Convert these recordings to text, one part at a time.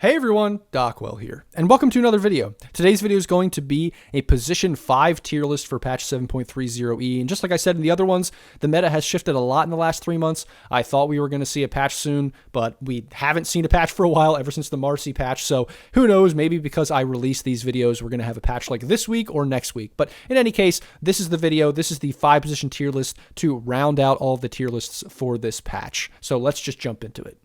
Hey everyone, Dockwell here, and welcome to another video. Today's video is going to be a position 5 tier list for patch 7.30e, and just like I said in the other ones, the meta has shifted a lot in the last 3 months. I thought we were going to see a patch soon, but we haven't seen a patch for a while, ever since the Marcy patch, so who knows, maybe because I released these videos, we're going to have a patch like this week or next week. But in any case, this is the video, this is the 5 position tier list to round out all of the tier lists for this patch. So let's just jump into it.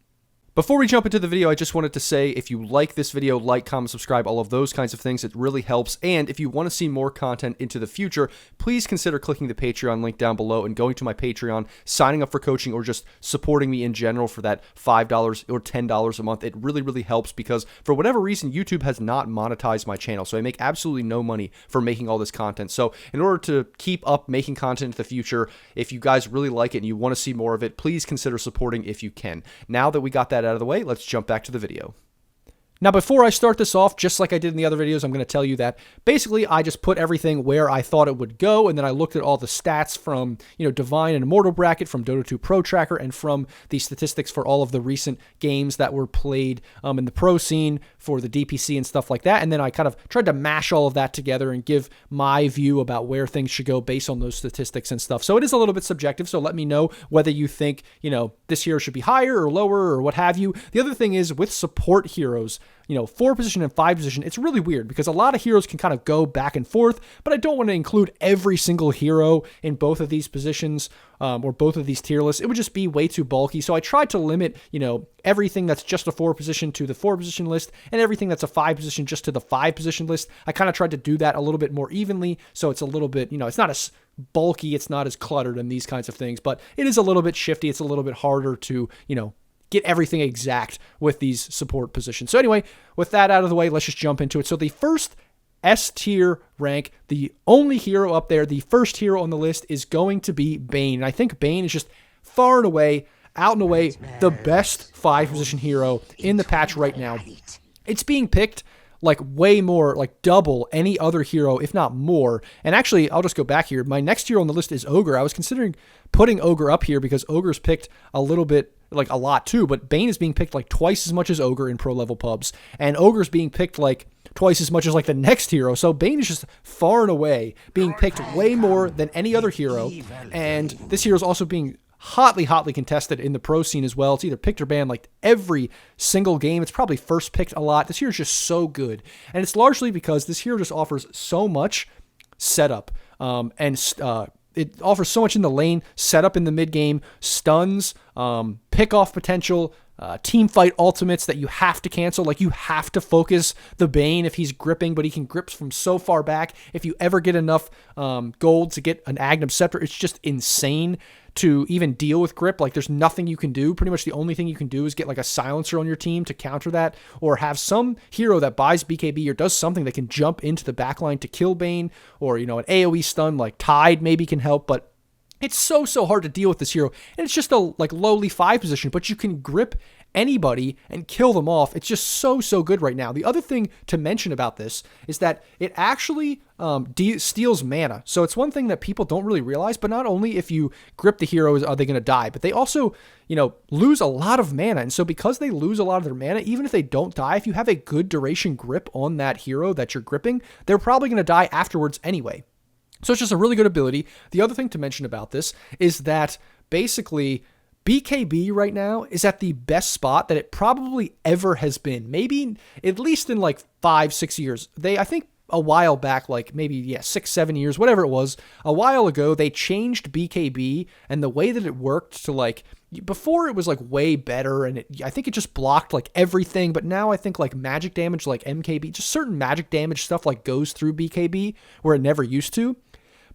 Before we jump into the video, I just wanted to say if you like this video, like, comment, subscribe, all of those kinds of things, it really helps. And if you want to see more content into the future, please consider clicking the Patreon link down below and going to my Patreon, signing up for coaching, or just supporting me in general for that $5 or $10 a month. It really, really helps because for whatever reason, YouTube has not monetized my channel. So I make absolutely no money for making all this content. So in order to keep up making content in the future, if you guys really like it and you want to see more of it, please consider supporting if you can. Now that we got that out of the way, let's jump back to the video. Now, before I start this off, just like I did in the other videos, I'm going to tell you that basically I just put everything where I thought it would go, and then I looked at all the stats from, Divine and Immortal bracket, from Dota 2 Pro Tracker, and from the statistics for all of the recent games that were played in the pro scene for the DPC and stuff like that. And then I kind of tried to mash all of that together and give my view about where things should go based on those statistics and stuff. So it is a little bit subjective, so let me know whether you think, this hero should be higher or lower or what have you. The other thing is with support heroes, 4 position and 5 position, it's really weird because a lot of heroes can kind of go back and forth, but I don't want to include every single hero in both of these positions or both of these tier lists. It would just be way too bulky. So I tried to limit, everything that's just a 4 position to the 4 position list and everything that's a 5 position just to the 5 position list. I kind of tried to do that a little bit more evenly. So it's a little bit, it's not as bulky, it's not as cluttered and these kinds of things, but it is a little bit shifty. It's a little bit harder to, get everything exact with these support positions. So anyway, with that out of the way, let's just jump into it. So the first S tier rank, the only hero up there, the first hero on the list is going to be Bane. And I think Bane is just far and away, out and away, the best 5 position hero in the patch right now. It's being picked like way more, like double any other hero, if not more. And actually, I'll just go back here. My next hero on the list is Ogre. I was considering putting Ogre up here because Ogre's picked a little bit, like a lot too, but Bane is being picked like twice as much as Ogre in pro level pubs, and Ogre's being picked like twice as much as like the next hero. So Bane is just far and away being picked way more than any other hero, and this hero is also being hotly contested in the pro scene as well. It's either picked or banned like every single game. It's probably first picked a lot. This hero is just so good, and it's largely because this hero just offers so much setup it offers so much in the lane, setup in the mid game, stuns, pick off potential, team fight ultimates that you have to cancel. Like you have to focus the Bane if he's gripping, but he can grip from so far back. If you ever get enough gold to get an Agnum Scepter, it's just insane to even deal with grip. Like there's nothing you can do. Pretty much the only thing you can do is get like a silencer on your team to counter that, or have some hero that buys BKB or does something that can jump into the backline to kill Bane, or an AoE stun like Tide maybe can help, but it's so hard to deal with this hero. And it's just a like lowly 5 position, but you can grip anybody and kill them off. It's just so good right now. The other thing to mention about this is that it actually steals mana. So it's one thing that people don't really realize, but not only if you grip the heroes are they going to die, but they also, lose a lot of mana. And so because they lose a lot of their mana, even if they don't die, if you have a good duration grip on that hero that you're gripping, they're probably going to die afterwards anyway. So it's just a really good ability. The other thing to mention about this is that basically BKB right now is at the best spot that it probably ever has been. Maybe at least in like 5-6 years. I think a while back, like maybe 6-7 years, whatever it was, a while ago, they changed BKB and the way that it worked to like, before it was like way better, and I think it just blocked like everything, but now I think like magic damage, like MKB, just certain magic damage stuff like goes through BKB where it never used to.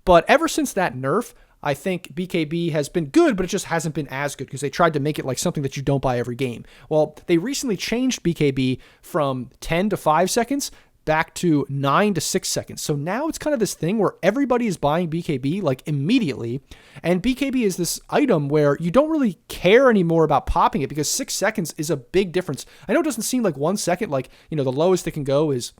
But ever since that nerf, I think BKB has been good, but it just hasn't been as good because they tried to make it like something that you don't buy every game. Well, they recently changed BKB from 10 to 5 seconds back to 9 to 6 seconds. So now it's kind of this thing where everybody is buying BKB like immediately. And BKB is this item where you don't really care anymore about popping it because 6 seconds is a big difference. I know it doesn't seem like 1 second, like, the lowest it can go is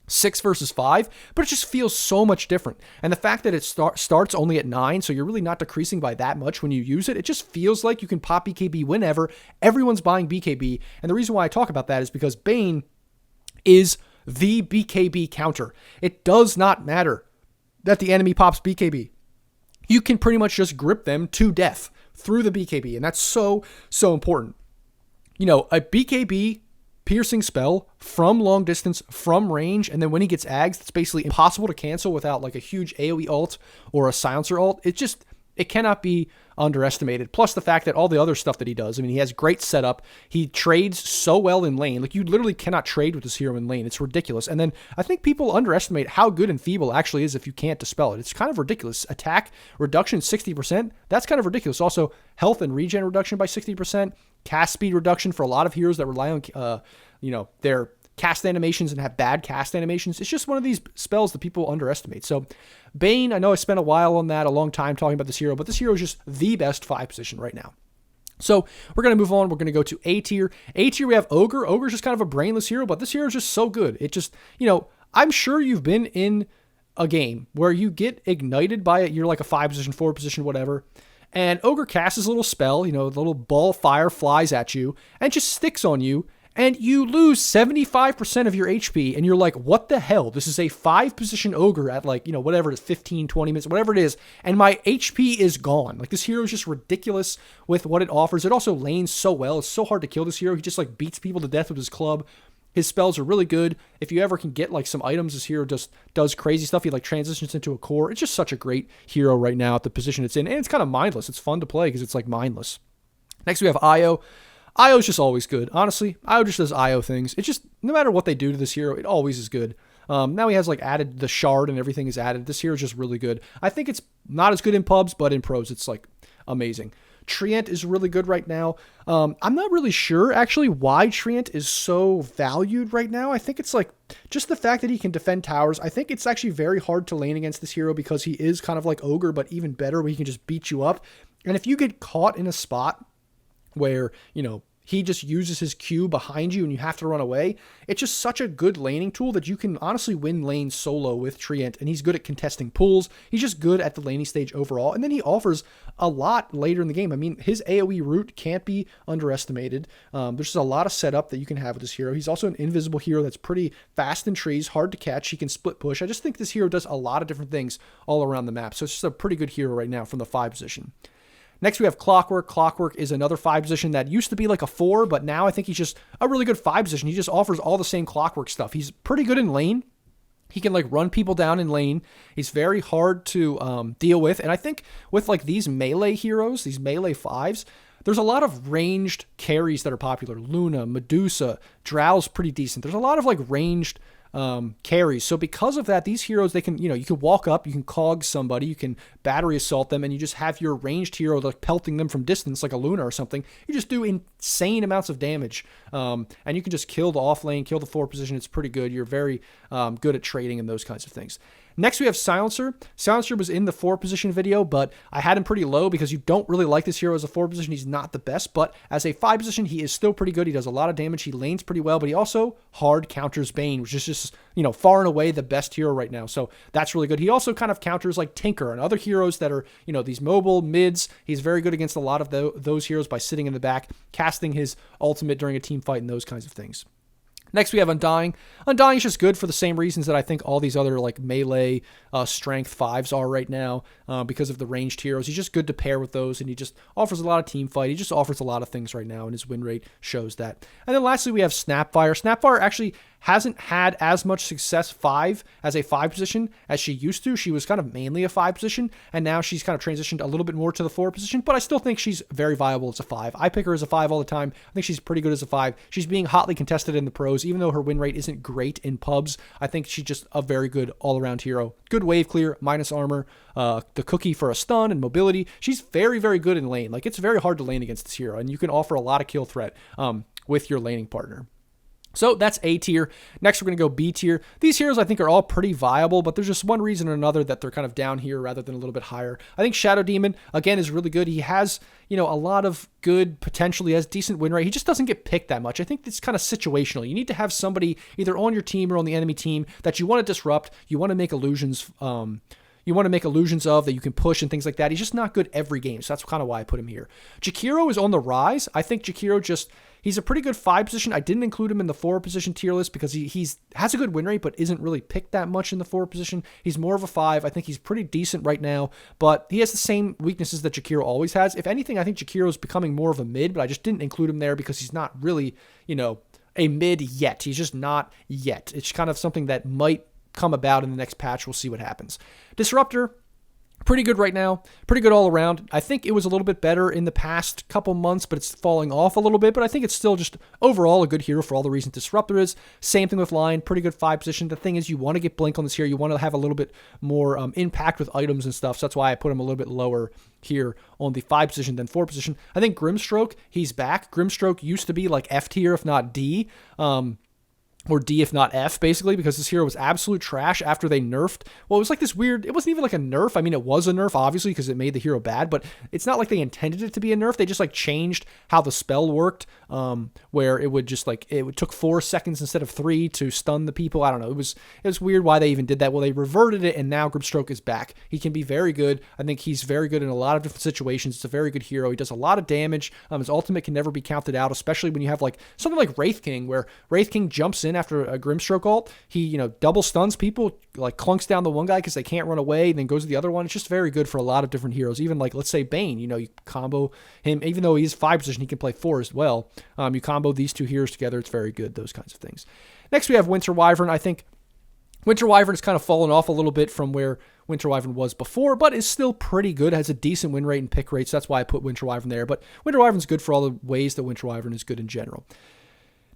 6 versus 5, but it just feels so much different. And the fact that it starts only at 9, so you're really not decreasing by that much when you use it, it just feels like you can pop BKB whenever. Everyone's buying BKB, and the reason why I talk about that is because Bane is the BKB counter. It does not matter that the enemy pops BKB. You can pretty much just grip them to death through the BKB, and that's so important. You know, a BKB piercing spell from long distance, from range, and then when he gets ags, it's basically impossible to cancel without like a huge AoE ult or a silencer ult. It cannot be underestimated. Plus the fact that all the other stuff that he does, I mean, he has great setup. He trades so well in lane. Like, you literally cannot trade with this hero in lane. It's ridiculous. And then I think people underestimate how good Enfeeble actually is if you can't dispel it. It's kind of ridiculous. Attack reduction 60%. That's kind of ridiculous. Also, health and regen reduction by 60%. Cast speed reduction for a lot of heroes that rely on, their cast animations and have bad cast animations. It's just one of these spells that people underestimate. So Bane, I know I spent a long time talking about this hero, but this hero is just the best 5 position right now. So we're going to move on. We're going to go to A tier. A tier, we have Ogre. Ogre is just kind of a brainless hero, but this hero is just so good. It just, I'm sure you've been in a game where you get ignited by it. You're like a 5 position, 4 position, whatever. And Ogre casts his little spell, the little ball of fire flies at you and just sticks on you. And you lose 75% of your HP, and you're like, what the hell? This is a 5-position Ogre at whatever it is, 15, 20 minutes, whatever it is, and my HP is gone. Like, this hero is just ridiculous with what it offers. It also lanes so well. It's so hard to kill this hero. He just beats people to death with his club. His spells are really good. If you ever can get some items, this hero just does crazy stuff. He transitions into a core. It's just such a great hero right now at the position it's in, and it's kind of mindless. It's fun to play because it's mindless. Next we have Io. Io's just always good. Honestly, Io just does Io things. It's just, no matter what they do to this hero, it always is good. Now he has added the shard and everything is added. This hero is just really good. I think it's not as good in pubs, but in pros, it's amazing. Treant is really good right now. I'm not really sure actually why Treant is so valued right now. I think it's just the fact that he can defend towers. I think it's actually very hard to lane against this hero because he is kind of like Ogre, but even better, where he can just beat you up. And if you get caught in a spot where, he just uses his Q behind you and you have to run away, it's just such a good laning tool that you can honestly win lanes solo with Treant, and he's good at contesting pulls. He's just good at the laning stage overall, and then he offers a lot later in the game. I mean, his AoE root can't be underestimated. There's just a lot of setup that you can have with this hero. He's also an invisible hero that's pretty fast in trees, hard to catch. He can split push. I just think this hero does a lot of different things all around the map, so it's just a pretty good hero right now from the 5 position. Next, we have Clockwork. Clockwork is another 5 position that used to be like a 4, but now I think he's just a really good 5 position. He just offers all the same Clockwork stuff. He's pretty good in lane. He can run people down in lane. He's very hard to deal with. And I think with these melee heroes, these melee 5s, there's a lot of ranged carries that are popular. Luna, Medusa, Drow's pretty decent. There's a lot of ranged carries. So because of that, these heroes, they can, you can walk up, you can cog somebody, you can battery assault them, and you just have your ranged hero pelting them from distance like a Luna or something. You just do insane amounts of damage. And you can just kill the off lane, kill the 4 position. It's pretty good. You're very good at trading and those kinds of things. Next, we have Silencer. Silencer was in the 4 position video, but I had him pretty low because you don't really like this hero as a 4 position. He's not the best, but as a 5 position, he is still pretty good. He does a lot of damage. He lanes pretty well, but he also hard counters Bane, which is just, far and away the best hero right now. So that's really good. He also kind of counters Tinker and other heroes that are, these mobile mids. He's very good against a lot of those heroes by sitting in the back, casting his ultimate during a team fight and those kinds of things. Next, we have Undying. Undying is just good for the same reasons that I think all these other melee strength 5s are right now because of the ranged heroes. He's just good to pair with those, and he just offers a lot of team fight. He just offers a lot of things right now, and his win rate shows that. And then lastly, we have Snapfire. Snapfire actually hasn't had as much success as a 5 position as she used to. She was kind of mainly a 5 position, and now she's kind of transitioned a little bit more to the 4 position, but I still think she's very viable as a 5. I pick her as a 5 all the time. I think she's pretty good as a 5. She's being hotly contested in the pros, even though her win rate isn't great in pubs. I think she's just a very good all-around hero. Good wave clear, minus armor, the cookie for a stun and mobility. She's very, very good in lane. It's very hard to lane against this hero, and you can offer a lot of kill threat with your laning partner. So that's A tier. Next, we're going to go B tier. These heroes, I think, are all pretty viable, but there's just one reason or another that they're kind of down here rather than a little bit higher. I think Shadow Demon, again, is really good. He has, a lot of good potential. He has decent win rate. He just doesn't get picked that much. I think it's kind of situational. You need to have somebody either on your team or on the enemy team that you want to disrupt. You want to make illusions. You want to make illusions of that you can push and things like that. He's just not good every game, so that's kind of why I put him here. Jakiro is on the rise. I think Jakiro he's a pretty good 5 position. I didn't include him in the 4 position tier list because he has a good win rate, but isn't really picked that much in the 4 position. He's more of a 5. I think he's pretty decent right now, but he has the same weaknesses that Jakiro always has. If anything, I think Jakiro is becoming more of a mid, but I just didn't include him there because he's not really, a mid yet. He's just not yet. It's kind of something that might come about in the next patch. We'll see what happens. Disruptor, pretty good right now. Pretty good all around. I think it was a little bit better in the past couple months, but it's falling off a little bit. But I think it's still just overall a good hero for all the reasons Disruptor is. Same thing with Lion. Pretty good 5 position. The thing is, you want to get Blink on this hero. You want to have a little bit more impact with items and stuff. So that's why I put him a little bit lower here on the 5 position than 4 position. I think Grimstroke, he's back. Grimstroke used to be like F tier, if not D. Or D if not F, basically, because this hero was absolute trash after they nerfed. Well, it was like this weird, it wasn't even like a nerf. I mean, it was a nerf, obviously, because it made the hero bad, but it's not like they intended it to be a nerf. They just like changed how the spell worked, where it would just like, it took 4 seconds instead of 3 to stun the people. I don't know. It was weird why they even did that. Well, they reverted it, and now Grimstroke is back. He can be very good. I think he's very good in a lot of different situations. It's a very good hero. He does a lot of damage. His ultimate can never be counted out, especially when you have like something like Wraith King, where Wraith King jumps in after a Grimstroke ult. He, double stuns people, like clunks down the one guy because they can't run away, and then goes to the other one. It's just very good for a lot of different heroes. Even like, let's say Bane, you combo him, even though he's 5 position, he can play 4 as well. You combo these 2 heroes together, it's very good, those kinds of things. Next, we have Winter Wyvern. I think Winter Wyvern has kind of fallen off a little bit from where Winter Wyvern was before, but is still pretty good, has a decent win rate and pick rate, so that's why I put Winter Wyvern there. But Winter Wyvern's good for all the ways that Winter Wyvern is good in general.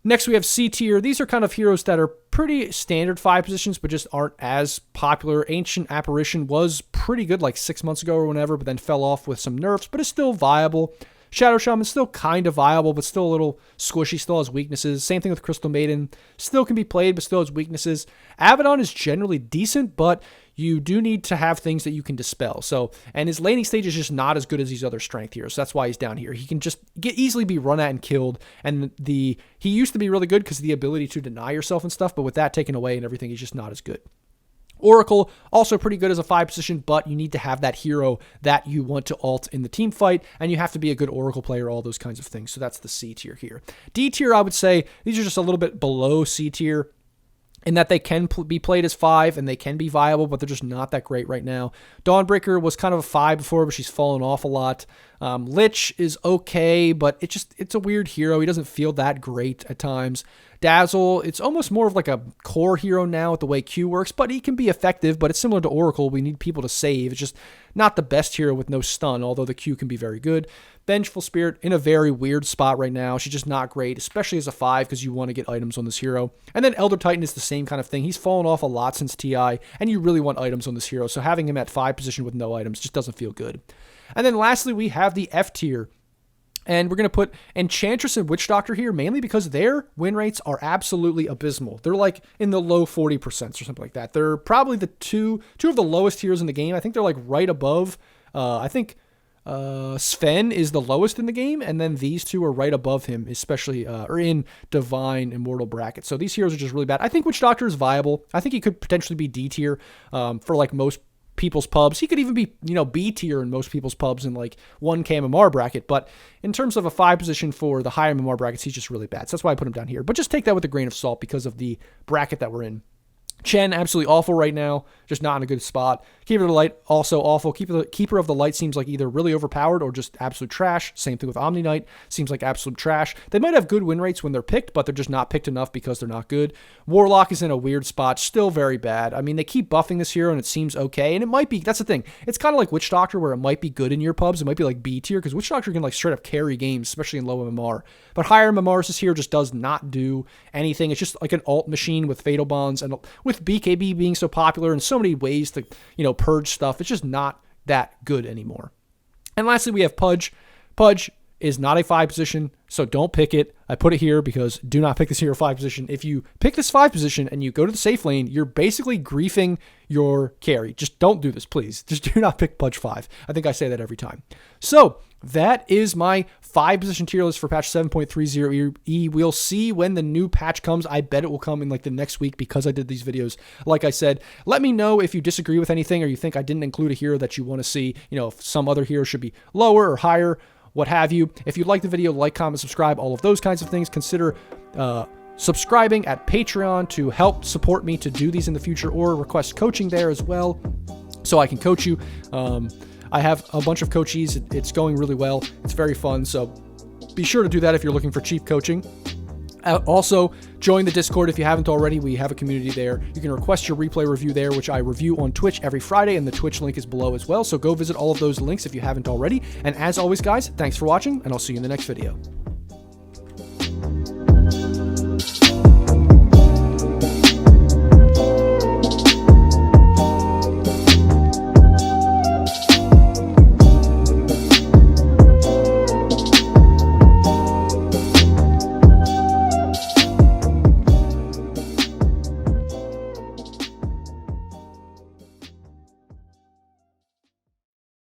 Next, we have C tier. These are kind of heroes that are pretty standard 5 positions, but just aren't as popular. Ancient Apparition was pretty good like 6 months ago or whenever, but then fell off with some nerfs, but is still viable. Shadow Shaman is still kind of viable, but still a little squishy, still has weaknesses. Same thing with Crystal Maiden. Still can be played, but still has weaknesses. Abaddon is generally decent, but you do need to have things that you can dispel. And his laning stage is just not as good as these other strength heroes. So that's why he's down here. He can just easily be run at and killed. And he used to be really good because of the ability to deny yourself and stuff, but with that taken away and everything, he's just not as good. Oracle, also pretty good as a 5 position, but you need to have that hero that you want to ult in the team fight, and you have to be a good Oracle player, all those kinds of things. So that's the C tier here. D tier, I would say, these are just a little bit below C tier in that they can be played as 5 and they can be viable, but they're just not that great right now. Dawnbreaker was kind of a 5 before, but she's fallen off a lot. Lich is okay, but it's a weird hero. He doesn't feel that great at times. Dazzle, it's almost more of like a core hero now with the way Q works, but he can be effective, but it's similar to Oracle. We need people to save. It's just not the best hero with no stun, although the Q can be very good. Vengeful Spirit in a very weird spot right now. She's just not great, especially as a 5 because you want to get items on this hero. And then Elder Titan is the same kind of thing. He's fallen off a lot since TI, and you really want items on this hero, so having him at 5 position with no items just doesn't feel good. And then lastly, we have the F tier. And we're going to put Enchantress and Witch Doctor here, mainly because their win rates are absolutely abysmal. They're like in the low 40% or something like that. They're probably the two of the lowest heroes in the game. I think they're like right above. I think Sven is the lowest in the game, and then these two are right above him, especially or in Divine Immortal bracket. So these heroes are just really bad. I think Witch Doctor is viable. I think he could potentially be D tier for like most people's pubs. He could even be, B tier in most people's pubs in like 1K MMR bracket. But in terms of a 5 position for the higher MMR brackets, he's just really bad. So that's why I put him down here. But just take that with a grain of salt because of the bracket that we're in. Chen, absolutely awful right now. Just not in a good spot. Keeper of the Light, also awful. Keeper of the Light seems like either really overpowered or just absolute trash. Same thing with Omni Knight. Seems like absolute trash. They might have good win rates when they're picked, but they're just not picked enough because they're not good. Warlock is in a weird spot. Still very bad. I mean, they keep buffing this hero and it seems okay. And it might be, that's the thing. It's kind of like Witch Doctor where it might be good in your pubs. It might be like B tier because Witch Doctor can like straight up carry games, especially in low MMR. But higher MMRs, this hero just does not do anything. It's just like an alt machine with Fatal Bonds and with BKB being so popular and so many ways to, purge stuff. It's just not that good anymore. And lastly, we have Pudge. Pudge is not a 5 position, so don't pick it. I put it here because do not pick this hero 5 position. If you pick this 5 position and you go to the safe lane, you're basically griefing your carry. Just don't do this, please. Just do not pick Pudge 5. I think I say that every time. So that is my 5 position tier list for patch 7.30E. We'll see when the new patch comes. I bet it will come in like the next week because I did these videos. Like I said, let me know if you disagree with anything or you think I didn't include a hero that you want to see. If some other hero should be lower or higher, what have you. If you like the video, like, comment, subscribe, all of those kinds of things. Consider subscribing at Patreon to help support me to do these in the future, or request coaching there as well so I can coach you. I have a bunch of coachees. It's going really well. It's very fun, so be sure to do that if you're looking for cheap coaching. Also, join the Discord if you haven't already. We have a community there. You can request your replay review there, which I review on Twitch every Friday, and the Twitch link is below as well. So go visit all of those links if you haven't already. And as always, guys, thanks for watching, and I'll see you in the next video.